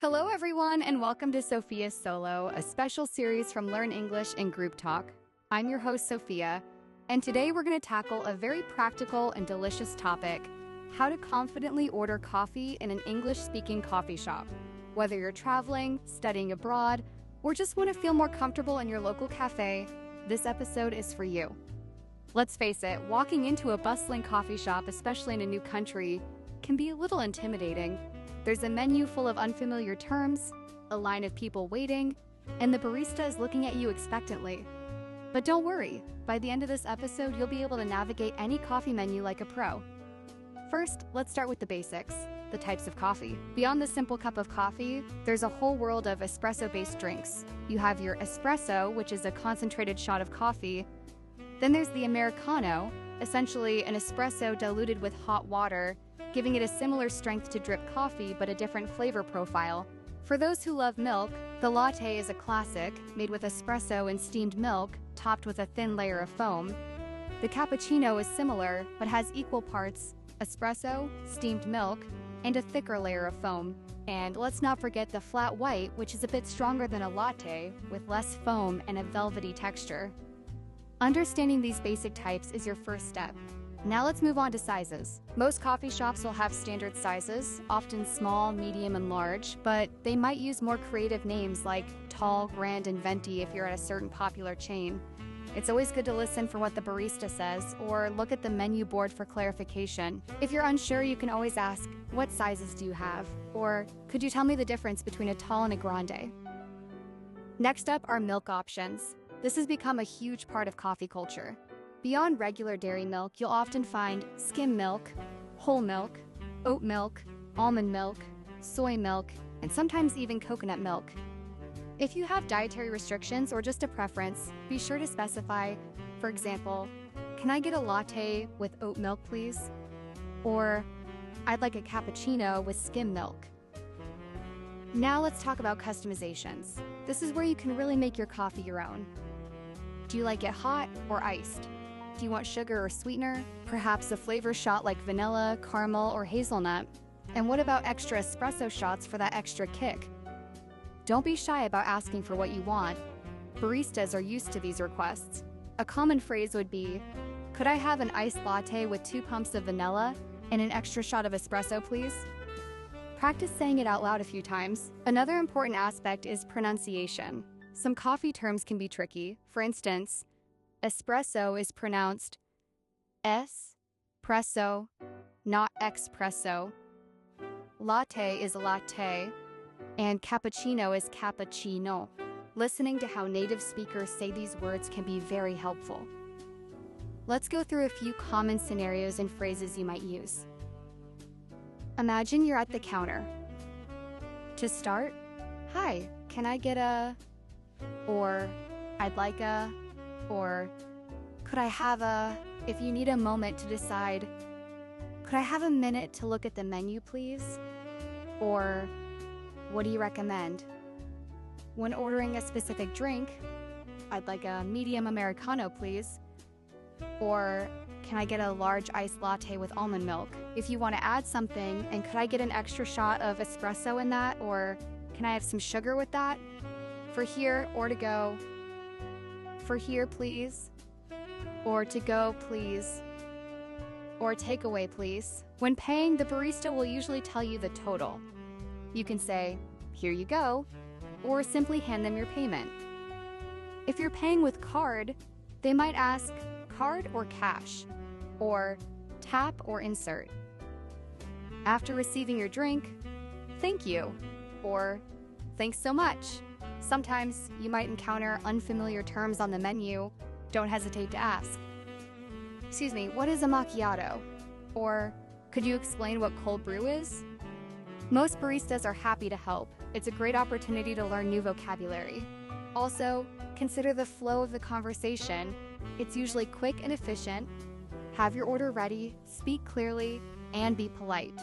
Hello everyone and welcome to Sophia's Solo, a special series from Learn English in GroupTalk. I'm your host Sophia, and today we're going to tackle a very practical and delicious topic: how to confidently order coffee in an English-speaking coffee shop. Whether you're traveling, studying abroad, or just want to feel more comfortable in your local cafe, this episode is for you. Let's face it, walking into a bustling coffee shop, especially in a new country, can be a little intimidating. There's a menu full of unfamiliar terms, a line of people waiting, and the barista is looking at you expectantly. But don't worry, by the end of this episode, you'll be able to navigate any coffee menu like a pro. First, let's start with the basics, the types of coffee. Beyond the simple cup of coffee, there's a whole world of espresso-based drinks. You have your espresso, which is a concentrated shot of coffee. Then there's the Americano, essentially an espresso diluted with hot water, giving it a similar strength to drip coffee but a different flavor profile. For those who love milk, the latte is a classic, made with espresso and steamed milk, topped with a thin layer of foam. The cappuccino is similar, but has equal parts espresso, steamed milk, and a thicker layer of foam. And let's not forget the flat white, which is a bit stronger than a latte, with less foam and a velvety texture. Understanding these basic types is your first step. Now let's move on to sizes. Most coffee shops will have standard sizes, often small, medium, and large, but they might use more creative names like tall, grande, and venti if you're at a certain popular chain. It's always good to listen for what the barista says, or look at the menu board for clarification. If you're unsure, you can always ask, "What sizes do you have?" Or, "Could you tell me the difference between a tall and a grande?" Next up are milk options. This has become a huge part of coffee culture. Beyond regular dairy milk, you'll often find skim milk, whole milk, oat milk, almond milk, soy milk, and sometimes even coconut milk. If you have dietary restrictions or just a preference, be sure to specify, for example, "Can I get a latte with oat milk, please?" Or, "I'd like a cappuccino with skim milk." Now let's talk about customizations. This is where you can really make your coffee your own. Do you like it hot or iced? Do you want sugar or sweetener? Perhaps a flavor shot like vanilla, caramel, or hazelnut? And what about extra espresso shots for that extra kick? Don't be shy about asking for what you want. Baristas are used to these requests. A common phrase would be, "Could I have an iced latte with 2 pumps of vanilla and an extra shot of espresso, please?" Practice saying it out loud a few times. Another important aspect is pronunciation. Some coffee terms can be tricky. For instance, espresso is pronounced es-presso, not expresso. Latte is latte, and cappuccino is cappuccino. Listening to how native speakers say these words can be very helpful. Let's go through a few common scenarios and phrases you might use. Imagine you're at the counter. To start, "Hi, can I get a?" Or, "I'd like a," or, "Could I have a?" If you need a moment to decide, "Could I have a minute to look at the menu, please?" Or, "What do you recommend?" When ordering a specific drink, "I'd like a medium Americano, please." Or, "Can I get a large iced latte with almond milk?" If you want to add something, "And could I get an extra shot of espresso in that?" Or, "Can I have some sugar with that?" For here or to go, "For here, please." Or, "To go, please." Or, "Takeaway, please." When paying, the barista will usually tell you the total. You can say, "Here you go," or simply hand them your payment. If you're paying with card, they might ask, "Card or cash?" Or, "Tap or insert?" After receiving your drink, "Thank you," or "Thanks so much." Sometimes you might encounter unfamiliar terms on the menu. Don't hesitate to ask. "Excuse me, what is a macchiato?" Or, "Could you explain what cold brew is?" Most baristas are happy to help. It's a great opportunity to learn new vocabulary. Also, consider the flow of the conversation. It's usually quick and efficient. Have your order ready, speak clearly, and be polite.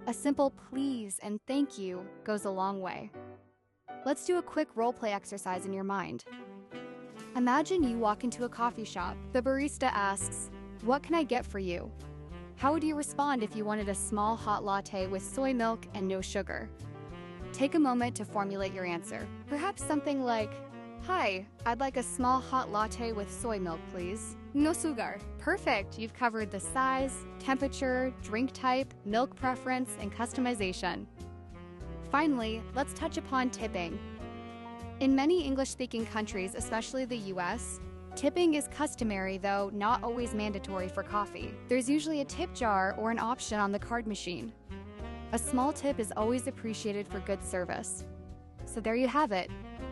A simple "please" and "thank you" goes a long way. Let's do a quick role-play exercise in your mind. Imagine you walk into a coffee shop. The barista asks, "What can I get for you?" How would you respond if you wanted a small hot latte with soy milk and no sugar? Take a moment to formulate your answer. Perhaps something like, "Hi, I'd like a small hot latte with soy milk, please. No sugar." Perfect! You've covered the size, temperature, drink type, milk preference, and customization. Finally, let's touch upon tipping. In many English-speaking countries, especially the US, tipping is customary, though not always mandatory for coffee. There's usually a tip jar or an option on the card machine. A small tip is always appreciated for good service. So there you have it,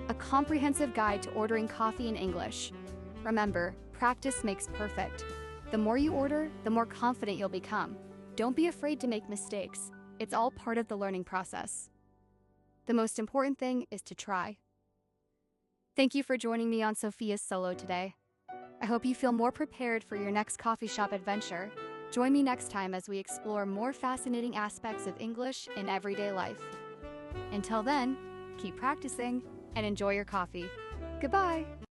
a comprehensive guide to ordering coffee in English. Remember, practice makes perfect. The more you order, the more confident you'll become. Don't be afraid to make mistakes. It's all part of the learning process. The most important thing is to try. Thank you for joining me on Sophia's Solo today. I hope you feel more prepared for your next coffee shop adventure. Join me next time as we explore more fascinating aspects of English in everyday life. Until then, keep practicing and enjoy your coffee. Goodbye!